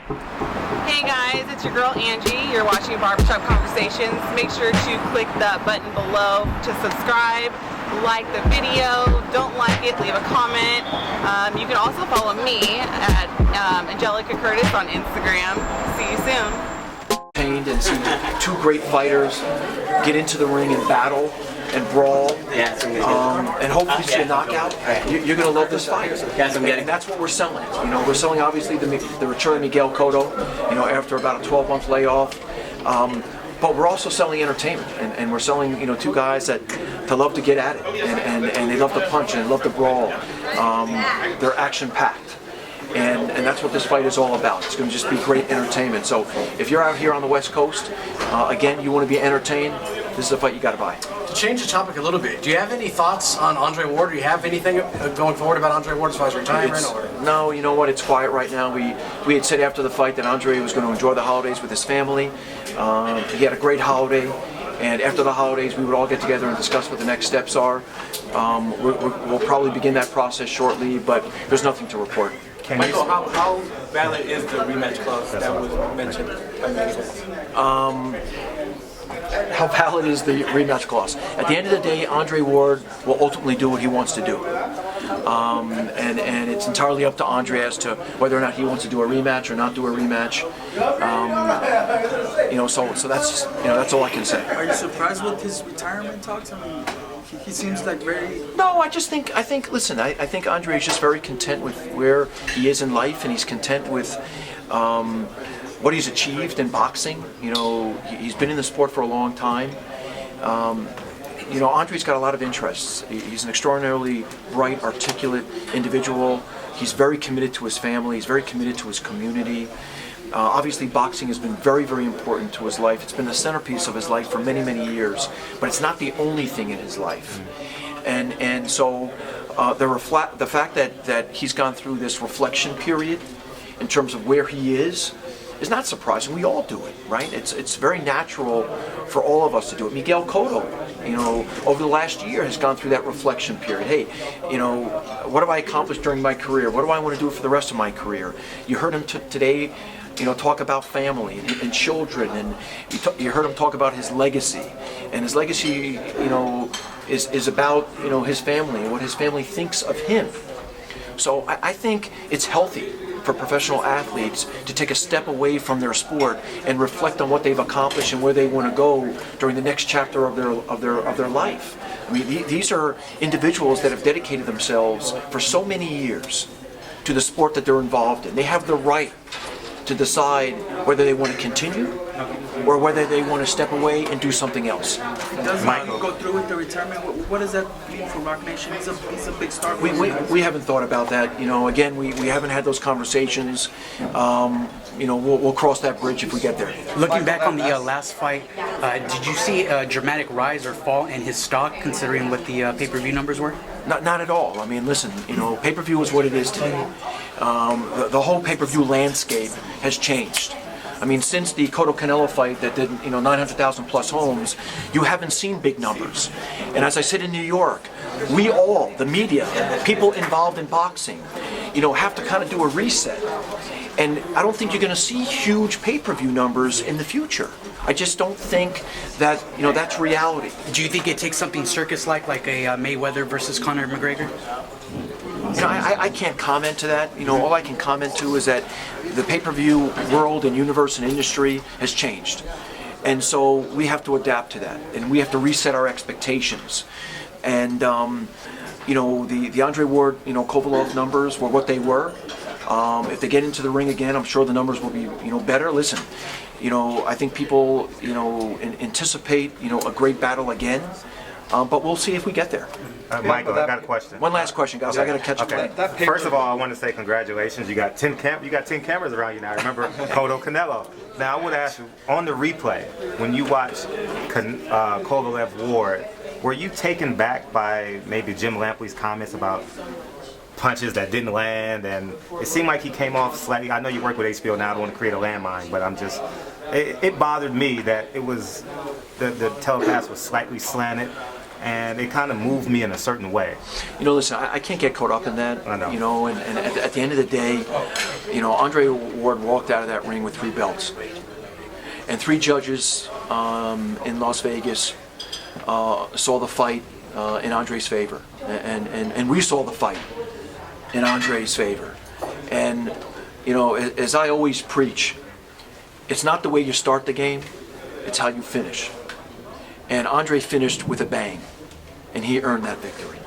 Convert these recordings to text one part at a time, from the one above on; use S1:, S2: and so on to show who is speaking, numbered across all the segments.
S1: Hey guys, it's your girl Angie. You're watching Barbershop Conversations. Make sure to click the button below to subscribe, like the video. Don't like it, leave a comment. You can also follow me at Angelica Curtis on Instagram. See you soon.
S2: And see two great fighters get into the ring and battle and brawl, and hopefully see a knockout. You're going to love this fight, and that's what we're selling. You know, we're selling obviously the return of Miguel Cotto, you know, after about a 12-month layoff. But we're also selling entertainment, and we're selling, you know, two guys that love to get at it, and they love to punch and they love to brawl. They're action-packed. And that's what this fight is all about. It's going to just be great entertainment. So if you're out here on the West Coast, again, you want to be entertained, this is a fight you got to buy.
S3: To change the topic a little bit, do you have any thoughts on Andre Ward? Do you have anything going forward about Andre Ward as far as retirement?
S2: No, you know what? It's quiet right now. We had said after the fight that Andre was going to enjoy the holidays with his family. He had a great holiday. And after the holidays, we would all get together and discuss what the next steps are. We'll probably begin that process shortly, but there's nothing to report.
S4: Michael, how valid is the rematch clause that was mentioned by many?
S2: How valid is the rematch clause? At the end of the day, Andre Ward will ultimately do what he wants to do. And it's entirely up to Andre as to whether or not he wants to do a rematch or not do a rematch. You know, so that's, you know, that's all I can say.
S5: Are you surprised with his retirement talks? I mean, he seems like very...
S2: No, I think, listen, I think Andre is just very content with where he is in life, and he's content with what he's achieved in boxing. You know, he's been in the sport for a long time. You know, Andre's got a lot of interests. He's an extraordinarily bright, articulate individual. He's very committed to his family. He's very committed to his community. Obviously, boxing has been very, very important to his life. It's been the centerpiece of his life for many, many years, but it's not the only thing in his life. And so the fact that he's gone through this reflection period in terms of where he is not surprising. We all do it, right? It's very natural for all of us to do it. Miguel Cotto, you know, over the last year has gone through that reflection period. Hey, you know, what have I accomplished during my career? What do I want to do for the rest of my career? You heard him today, you know, talk about family and children, and you heard him talk about his legacy. And his legacy, you know, is about, you know, his family and what his family thinks of him. So I think it's healthy for professional athletes to take a step away from their sport and reflect on what they've accomplished and where they want to go during the next chapter of their life. I mean, these are individuals that have dedicated themselves for so many years to the sport that they're involved in. They have the right to decide whether they want to continue or whether they want to step away and do something else.
S5: Does Michael go through with the retirement? What does that mean for Rock Nation? He's a big star.
S2: We haven't thought about that. You know, again, we haven't had those conversations. You know, we'll cross that bridge if we get there.
S6: Looking back on the last fight, did you see a dramatic rise or fall in his stock considering what the pay-per-view numbers were?
S2: Not at all. I mean, listen, you know, pay-per-view is what it is today. The whole pay-per-view landscape has changed. I mean, since the Cotto-Canelo fight that did, you know, 900,000 plus homes, you haven't seen big numbers. And as I said in New York, we all, the media, people involved in boxing, you know, have to kind of do a reset. And I don't think you're going to see huge pay-per-view numbers in the future. I just don't think that, you know, that's reality.
S6: Do you think it takes something circus-like a Mayweather versus Conor McGregor?
S2: You know, I can't comment to that. You know, all I can comment to is that the pay-per-view world and universe and industry has changed. And so we have to adapt to that, and we have to reset our expectations. And, you know, the Andre Ward, you know, Kovalev numbers were what they were. If they get into the ring again, I'm sure the numbers will be, you know, better. Listen, you know, I think people, you know, anticipate, you know, a great battle again. But we'll see if we get there.
S7: Michael, I got a question.
S2: One last question, guys. I got to catch up.
S7: Okay. First of all, I want to say congratulations. You got 10 cameras around you now. Remember Cotto-Canelo. Now I would ask you, on the replay, when you watched Kovalev Ward, were you taken back by maybe Jim Lampley's comments about punches that didn't land? And it seemed like he came off slightly. I know you work with HBO now. I don't want to create a landmine, but I'm just. It bothered me that it was the telecast was slightly slanted. and it kind of moved me in a certain way.
S2: You know, listen, I can't get caught up in that.
S7: I know.
S2: You know, and at the end of the day, you know, Andre Ward walked out of that ring with 3 belts. And 3 judges in Las Vegas saw the fight in Andre's favor. And we saw the fight in Andre's favor. And, you know, as I always preach, it's not the way you start the game, it's how you finish. And Andre finished with a bang, and he earned that victory.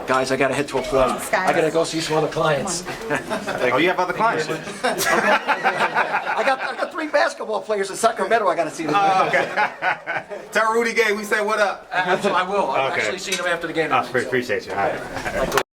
S2: Guys, I gotta head to a flight. I gotta go see some other clients.
S7: Oh, you have other clients?
S2: I got 3 basketball players in Sacramento I gotta see them.
S7: Okay. Tell Rudy Gay we say what up.
S2: I will. I've
S7: Okay.
S2: actually seen him after the game.
S7: I appreciate you. All right.